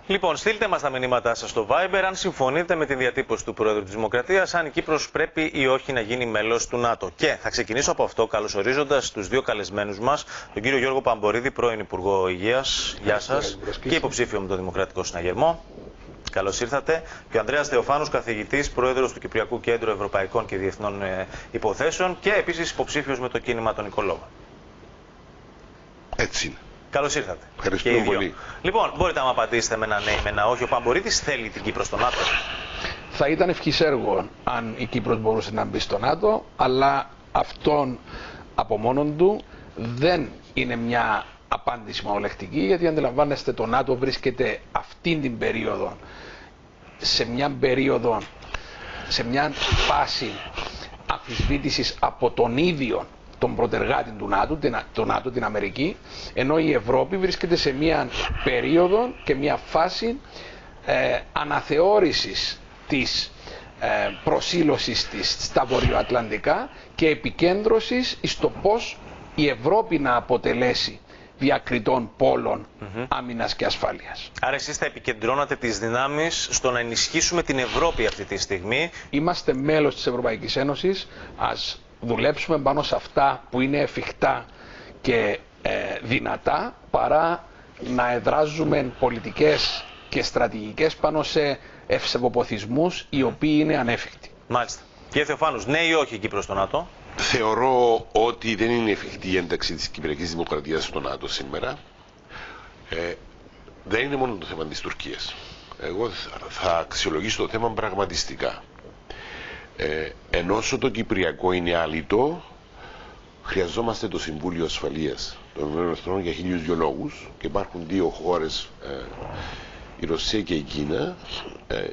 Λοιπόν, στείλτε μας τα μηνύματά σας στο Viber αν συμφωνείτε με την διατύπωση του Πρόεδρου της Δημοκρατίας, αν η Κύπρος πρέπει ή όχι να γίνει μέλος του ΝΑΤΟ. Και θα ξεκινήσω από αυτό, καλωσορίζοντας τους δύο καλεσμένους μας, τον κύριο Γιώργο Παμπορίδη, πρώην Υπουργό Υγείας, γεια σας, και υποψήφιο με το Δημοκρατικό Συναγερμό. Καλώς ήρθατε. Και ο Ανδρέας Θεοφάνους, καθηγητής, πρόεδρος του Κυπριακού Κέντρου Ευρωπαϊκών και Διεθνών Υποθέσεων και επίσης υποψήφιος με το κίνημα των Οικολόγων. Έτσι είναι. Καλώς ήρθατε. Ευχαριστούμε πολύ. Λοιπόν, μπορείτε να μου απαντήσετε με ένα ναι ή με ένα όχι. Ο Παμπορίδης θέλει την Κύπρο στο ΝΑΤΟ? Θα ήταν ευχής έργο αν η Κύπρος μπορούσε να μπει στο ΝΑΤΟ, αλλά αυτόν από μόνον του δεν είναι μια απάντηση μονολεκτική, γιατί αντιλαμβάνεστε το ΝΑΤΟ βρίσκεται αυτήν την περίοδο σε μια φάση αμφισβήτησης από τον ίδιο τον πρωτεργάτη του ΝΑΤΟ, την Αμερική, ενώ η Ευρώπη βρίσκεται σε μια περίοδο και μια φάση αναθεώρησης της προσήλωσης της στα βορειοατλαντικά και επικέντρωσης στο πώς η Ευρώπη να αποτελέσει διακριτών πόλων άμυνας και ασφάλειας. Άρα εσείς θα επικεντρώνατε τις δυνάμεις στο να ενισχύσουμε την Ευρώπη αυτή τη στιγμή. Είμαστε μέλος της Ευρωπαϊκής Ένωσης, ας δουλέψουμε πάνω σε αυτά που είναι εφικτά και δυνατά, παρά να εδράζουμε πολιτικές και στρατηγικές πάνω σε ευσεβοποθισμούς οι οποίοι είναι ανέφικτοι. Μάλιστα. Κύριε Θεοφάνους, ναι ή όχι η Κύπρος στο ΝΑΤΟ? Θεωρώ ότι δεν είναι εφικτή η ένταξη της Κυπριακής Δημοκρατίας στο ΝΑΤΟ σήμερα. Δεν είναι μόνο το θέμα της Τουρκίας. Εγώ θα αξιολογήσω το θέμα πραγματιστικά. Ενώ το Κυπριακό είναι άλυτο, χρειαζόμαστε το Συμβούλιο Ασφαλείας των ΗΠΑ για 1002 λόγους, και υπάρχουν δύο χώρες, η Ρωσία και η Κίνα,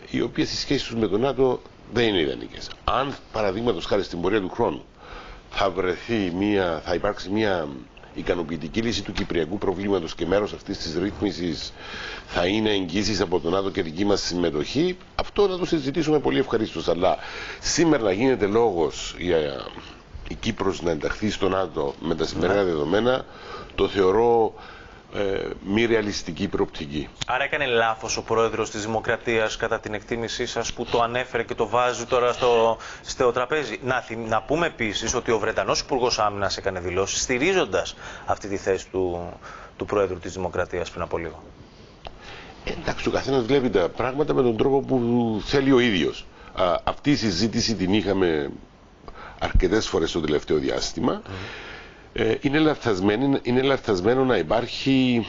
οι οποίες οι σχέσεις τους με το ΝΑΤΟ δεν είναι ιδανικές. Αν παραδείγματος χάρη στην πορεία του χρόνου θα υπάρξει μια ικανοποιητική λύση του κυπριακού προβλήματος και μέρος αυτής της ρύθμισης θα είναι εγγύσεις από το ΝΑΤΟ και δική μας συμμετοχή, αυτό να το συζητήσουμε πολύ ευχαρίστως. Αλλά σήμερα να γίνεται λόγος για η Κύπρος να ενταχθεί στο ΝΑΤΟ με τα σημερινά δεδομένα, το θεωρώ μη ρεαλιστική προοπτική. Άρα έκανε λάθος ο πρόεδρος της Δημοκρατίας, κατά την εκτίμησή σας, που το ανέφερε και το βάζει τώρα στο τραπέζι? Να πούμε επίσης ότι ο Βρετανός Υπουργός Άμυνας έκανε δηλώσεις στηρίζοντας αυτή τη θέση του πρόεδρου της Δημοκρατίας πριν από λίγο. Εντάξει, ο καθένας βλέπει τα πράγματα με τον τρόπο που θέλει ο ίδιος. Αυτή η συζήτηση την είχαμε αρκετές φορές στο τελευταίο διάστημα. Είναι λαθασμένο να υπάρχει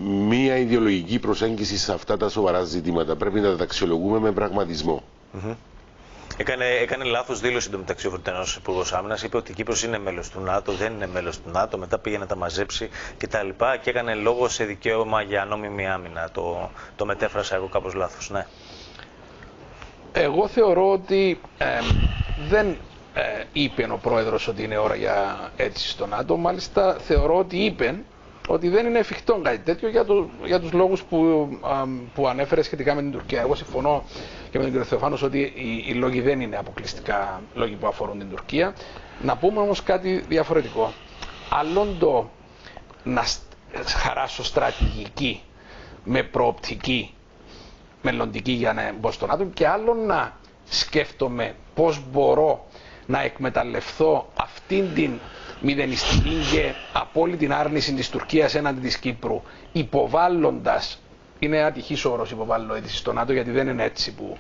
μία ιδεολογική προσέγγιση σε αυτά τα σοβαρά ζητήματα. Πρέπει να τα αξιολογούμε με πραγματισμό. Έκανε λάθος δήλωση εντωμεταξύ ο Βρετανός Υπουργός Άμυνας. Είπε ότι η Κύπρος είναι μέλος του ΝΑΤΟ, δεν είναι μέλος του ΝΑΤΟ. Μετά πήγε να τα μαζέψει κτλ. Και έκανε λόγο σε δικαίωμα για νόμιμη άμυνα. Το μετέφρασα εγώ κάπως λάθος, ναι. Εγώ θεωρώ ότι δεν είπε ο πρόεδρος ότι είναι ώρα για αίτηση στο ΝΑΤΟ. Μάλιστα θεωρώ ότι είπε ότι δεν είναι εφικτό κάτι τέτοιο για τους λόγους που ανέφερε σχετικά με την Τουρκία. Εγώ συμφωνώ και με τον κύριο Θεοφάνος ότι οι λόγοι δεν είναι αποκλειστικά λόγοι που αφορούν την Τουρκία. Να πούμε όμως κάτι διαφορετικό. Άλλον το να χαράσω στρατηγική με προοπτική μελλοντική για να μπω στο ΝΑΤΟ, και άλλο να σκέφτομαι πώς μπορώ να εκμεταλλευθώ αυτήν την μηδενιστική και απόλυτη άρνηση της Τουρκίας έναντι της Κύπρου, υποβάλλοντας, είναι ατυχής όρος υποβάλλω αίτηση στο ΝΑΤΟ, γιατί δεν είναι έτσι που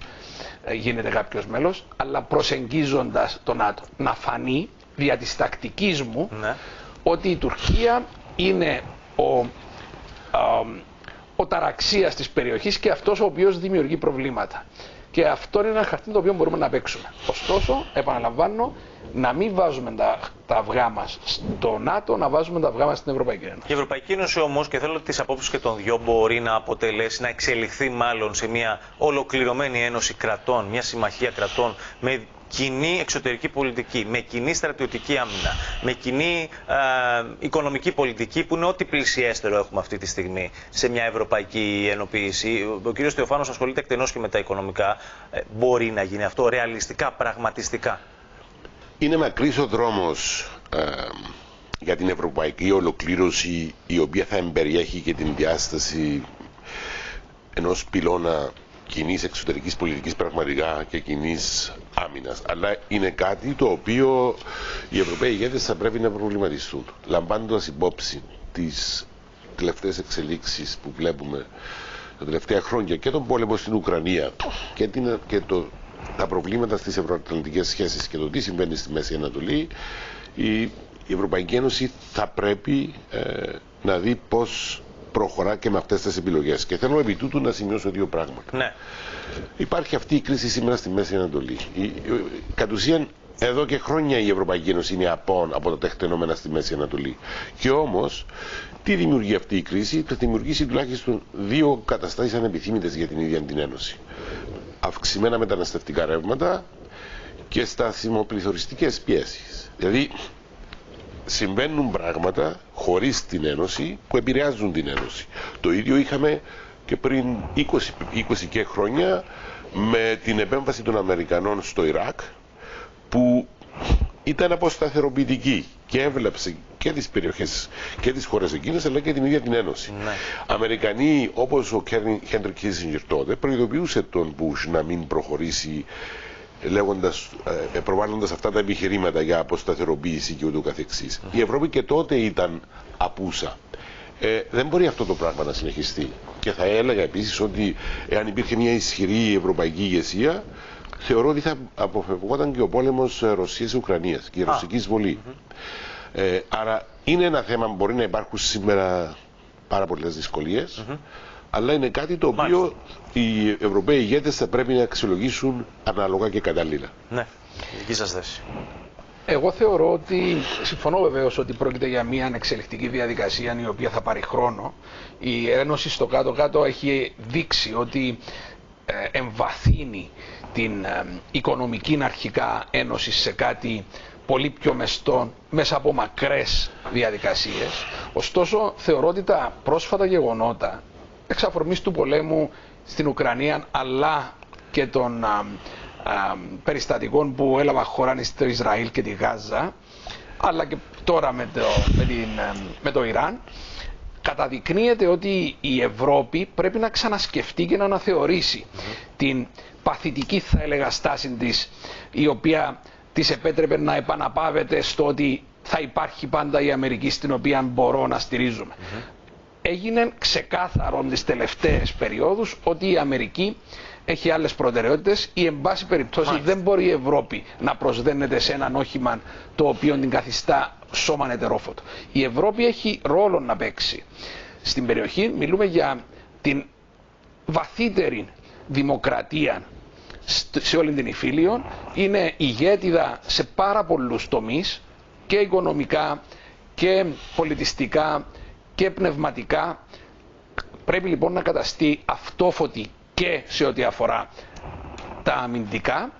γίνεται κάποιος μέλος, αλλά προσεγγίζοντας το ΝΑΤΟ. Να φανεί δια της τακτικής μου ότι η Τουρκία είναι ο ταραξίας της περιοχής και αυτός ο οποίος δημιουργεί προβλήματα. Και αυτό είναι ένα χαρτί το οποίο μπορούμε να παίξουμε. Ωστόσο, επαναλαμβάνω, να μην βάζουμε τα αυγά μας στο ΝΑΤΟ, να βάζουμε τα αυγά μας στην Ευρωπαϊκή Ένωση. Η Ευρωπαϊκή Ένωση όμως, και θέλω τις απόψεις και των δυο, μπορεί να αποτελέσει, να εξελιχθεί μάλλον σε μια ολοκληρωμένη ένωση κρατών, μια συμμαχία κρατών με κοινή εξωτερική πολιτική, με κοινή στρατιωτική άμυνα, με κοινή οικονομική πολιτική, που είναι ό,τι πλησιέστερο έχουμε αυτή τη στιγμή σε μια ευρωπαϊκή ενοποίηση. Ο κ. Θεοφάνος ασχολείται εκτενώς και με τα οικονομικά. Μπορεί να γίνει αυτό ρεαλιστικά, πραγματιστικά? Είναι μακρύς ο δρόμος για την ευρωπαϊκή ολοκλήρωση, η οποία θα εμπεριέχει και την διάσταση ενός πυλώνα κοινής εξωτερικής πολιτικής πραγματικά και κοινής άμυνας. Αλλά είναι κάτι το οποίο οι Ευρωπαίοι ηγέτες θα πρέπει να προβληματιστούν. Λαμβάνοντας υπόψη τις τελευταίες εξελίξεις που βλέπουμε τα τελευταία χρόνια και τον πόλεμο στην Ουκρανία και τα προβλήματα στις ευρωατλαντικές σχέσεις και το τι συμβαίνει στη Μέση Ανατολή, η Ευρωπαϊκή Ένωση θα πρέπει να δει πώς προχωρά και με αυτές τις επιλογές. Και θέλω επί τούτου να σημειώσω δύο πράγματα. Ναι. Υπάρχει αυτή η κρίση σήμερα στη Μέση Ανατολή. Κατ' ουσίαν, εδώ και χρόνια η Ευρωπαϊκή Ένωση είναι απόν από τα τεκτενόμενα στη Μέση Ανατολή. Και όμως, τι δημιουργεί αυτή η κρίση? Θα δημιουργήσει τουλάχιστον δύο καταστάσεις ανεπιθύμητες για την ίδια την Ένωση. Αυξημένα μεταναστευτικά ρεύματα και σταθμοπληθωριστικές πιέσεις. Δηλαδή, συμβαίνουν πράγματα χωρίς την Ένωση που επηρεάζουν την Ένωση. Το ίδιο είχαμε και πριν 20 και χρόνια με την επέμβαση των Αμερικανών στο Ιράκ, που ήταν αποσταθεροποιητική και έβλεψε και τις περιοχές και τις χώρες εκείνες, αλλά και την ίδια την Ένωση. Ναι. Αμερικανοί όπως ο Χένρι Κίσινγκερ τότε προειδοποιούσε τον Μπούς να μην προχωρήσει, προβάλλοντας αυτά τα επιχειρήματα για αποσταθεροποίηση και ούτω καθεξής. Η Ευρώπη και τότε ήταν απούσα. Δεν μπορεί αυτό το πράγμα να συνεχιστεί. Και θα έλεγα επίσης ότι εάν υπήρχε μια ισχυρή ευρωπαϊκή ηγεσία, θεωρώ ότι θα αποφευγόταν και ο πόλεμος Ρωσίας-Ουκρανίας και η ρωσική εισβολή. Άρα είναι ένα θέμα που μπορεί να υπάρχουν σήμερα πάρα πολλές δυσκολίες, αλλά είναι κάτι το οποίο οι Ευρωπαίοι ηγέτες θα πρέπει να αξιολογήσουν ανάλογα και κατάλληλα. Ναι, δική σας θέση. Εγώ θεωρώ ότι, συμφωνώ βεβαίως ότι πρόκειται για μια εξελικτική διαδικασία η οποία θα πάρει χρόνο. Η Ένωση στο κάτω-κάτω έχει δείξει ότι εμβαθύνει την οικονομική αρχικά ένωση σε κάτι πολύ πιο μεστό μέσα από μακρές διαδικασίες. Ωστόσο θεωρώ ότι τα πρόσφατα γεγονότα εξ αφορμής του πολέμου στην Ουκρανία αλλά και των περιστατικών που έλαβαν χώρα στο Ισραήλ και τη Γάζα, αλλά και τώρα με το Ιράν, καταδεικνύεται ότι η Ευρώπη πρέπει να ξανασκεφτεί και να αναθεωρήσει την παθητική, θα έλεγα, στάση της, η οποία της επέτρεπε να επαναπάβεται στο ότι θα υπάρχει πάντα η Αμερική στην οποία μπορώ να στηρίζομαι. Έγινε ξεκάθαρο τις τελευταίες περιόδους ότι η Αμερική έχει άλλες προτεραιότητες ή εν πάση περιπτώσει δεν μπορεί η Ευρώπη να προσδένεται σε έναν όχημα το οποίο την καθιστά σώμα ετερόφωτο. Η Ευρώπη έχει ρόλο να παίξει στην περιοχή. Μιλούμε για την βαθύτερη δημοκρατία σε όλη την Ιφίλιο. Είναι ηγέτιδα σε πάρα πολλούς τομείς, και οικονομικά και πολιτιστικά και πνευματικά. Πρέπει λοιπόν να καταστεί αυτόφωτη και σε ό,τι αφορά τα αμυντικά.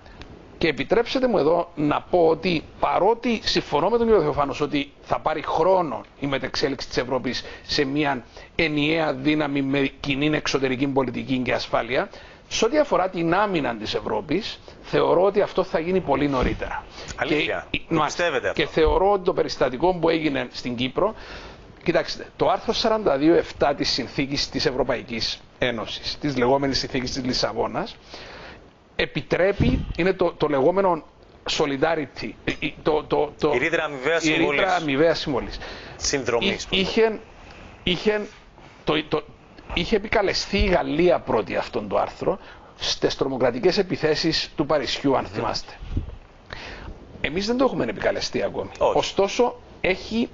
Και επιτρέψτε μου εδώ να πω ότι παρότι συμφωνώ με τον κ. Θεοφάνος ότι θα πάρει χρόνο η μετεξέλιξη της Ευρώπης σε μια ενιαία δύναμη με κοινή εξωτερική πολιτική και ασφάλεια, σε ό,τι αφορά την άμυνα της Ευρώπης, θεωρώ ότι αυτό θα γίνει πολύ νωρίτερα. Αλήθεια, πιστεύετε αυτό? Και θεωρώ ότι το περιστατικό που έγινε στην Κύπρο, κοιτάξτε, το άρθρο 42.7 της Συνθήκης της Ευρωπαϊκής Ένωσης, της λεγόμενης Συνθήκης της Λισαβόνας, επιτρέπει, είναι το λεγόμενο solidarity, η ρήτρα αμοιβαίας συμβολής. Συνδρομής. Είχε επικαλεστεί η Γαλλία πρώτη αυτόν το άρθρο στις τρομοκρατικές επιθέσεις του Παρισιού, αν θυμάστε. Εμείς δεν το έχουμε επικαλεστεί ακόμη. Ωστόσο, έχει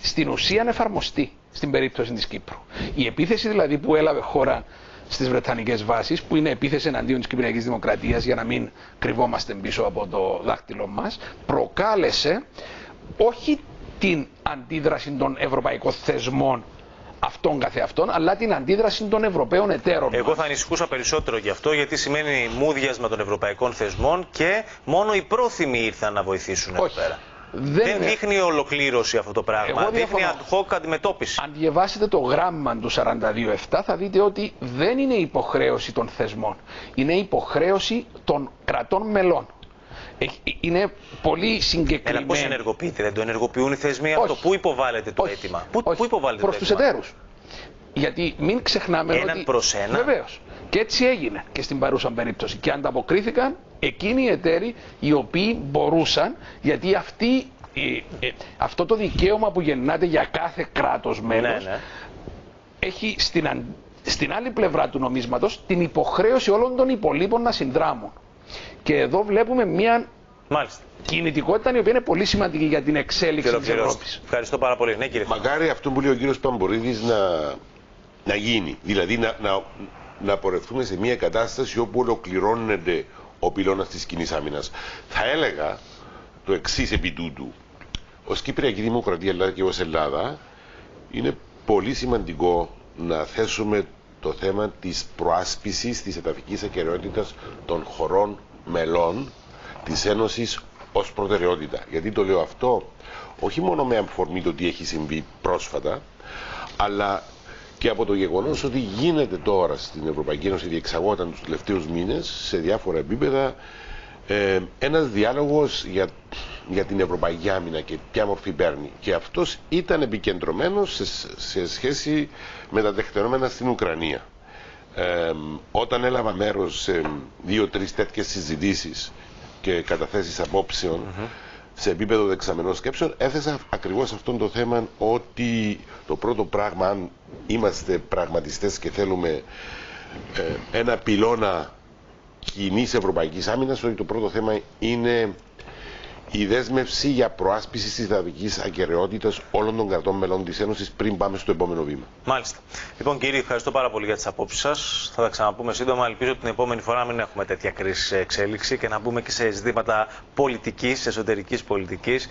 στην ουσία εφαρμοστεί στην περίπτωση της Κύπρου. Η επίθεση δηλαδή που έλαβε χώρα στις Βρετανικές βάσεις, που είναι επίθεση εναντίον της Κυπριακής Δημοκρατίας, για να μην κρυβόμαστε πίσω από το δάχτυλο μας, προκάλεσε όχι την αντίδραση των ευρωπαϊκών θεσμών αυτών καθεαυτών, αλλά την αντίδραση των Ευρωπαίων εταίρων. Εγώ θα ανησυχούσα περισσότερο γι' αυτό, γιατί σημαίνει μούδιασμα των ευρωπαϊκών θεσμών και μόνο οι πρόθυμοι ήρθαν να βοηθήσουν εδώ πέρα. Δεν δείχνει ολοκλήρωση αυτό το πράγμα. Δείχνει ad hoc αντιμετώπιση. Αν διαβάσετε το γράμμα του 42.7 θα δείτε ότι δεν είναι υποχρέωση των θεσμών. Είναι υποχρέωση των κρατών μελών. Είναι πολύ συγκεκριμένο. Πώς ενεργοποιείται, δεν το ενεργοποιούν οι θεσμοί αυτό? Πού υποβάλλεται το αίτημα? Προς τους εταίρους. Γιατί μην ξεχνάμε έναν ότι. προς ένα. Βεβαίως. Και έτσι έγινε και στην παρούσα περίπτωση. Και ανταποκρίθηκαν εκείνοι οι εταίροι οι οποίοι μπορούσαν, γιατί αυτό το δικαίωμα που γεννάται για κάθε κράτος μέλος έχει στην άλλη πλευρά του νομίσματος την υποχρέωση όλων των υπολείπων να συνδράμουν. Και εδώ βλέπουμε μια κινητικότητα η οποία είναι πολύ σημαντική για την εξέλιξη της Ευρώπης. Ευχαριστώ πάρα πολύ. Ναι, κύριε. Μακάρι αυτό που λέει ο κύριος Παμπορίδης να γίνει. Δηλαδή να πορευτούμε σε μια κατάσταση όπου ολοκληρώνεται ο πυλώνας της κοινής άμυνας. Θα έλεγα το εξής επί τούτου. Ως Κυπριακή Δημοκρατία αλλά και ως Ελλάδα είναι πολύ σημαντικό να θέσουμε το θέμα της προάσπισης της εδαφικής ακεραιότητας των χωρών μελών της Ένωσης ως προτεραιότητα. Γιατί το λέω αυτό όχι μόνο με αφορμή το τι έχει συμβεί πρόσφατα, αλλά και από το γεγονός ότι γίνεται τώρα στην Ευρωπαϊκή Ένωση, διεξαγόταν τους τελευταίους μήνες σε διάφορα επίπεδα ένας διάλογος για την Ευρωπαϊκή Άμυνα και ποια μορφή παίρνει. Και αυτός ήταν επικεντρωμένος σε σχέση με τα τεκτενόμενα στην Ουκρανία. Όταν έλαβα μέρος σε 2-3 τέτοιες συζητήσεις και καταθέσεις απόψεων σε επίπεδο δεξαμενών σκέψεων, έθεσα ακριβώς αυτόν το θέμα, ότι το πρώτο πράγμα, αν είμαστε πραγματιστές και θέλουμε ένα πυλώνα κοινής ευρωπαϊκής άμυνας, ότι το πρώτο θέμα είναι η δέσμευση για προάσπιση της εδαφικής ακεραιότητας όλων των κρατών μελών της Ένωσης πριν πάμε στο επόμενο βήμα. Μάλιστα. Λοιπόν, κύριε, ευχαριστώ πάρα πολύ για τις απόψεις σας. Θα τα ξαναπούμε σύντομα. Ελπίζω την επόμενη φορά να μην έχουμε τέτοια κρίση σε εξέλιξη και να μπούμε και σε ζητήματα πολιτικής, εσωτερικής πολιτικής.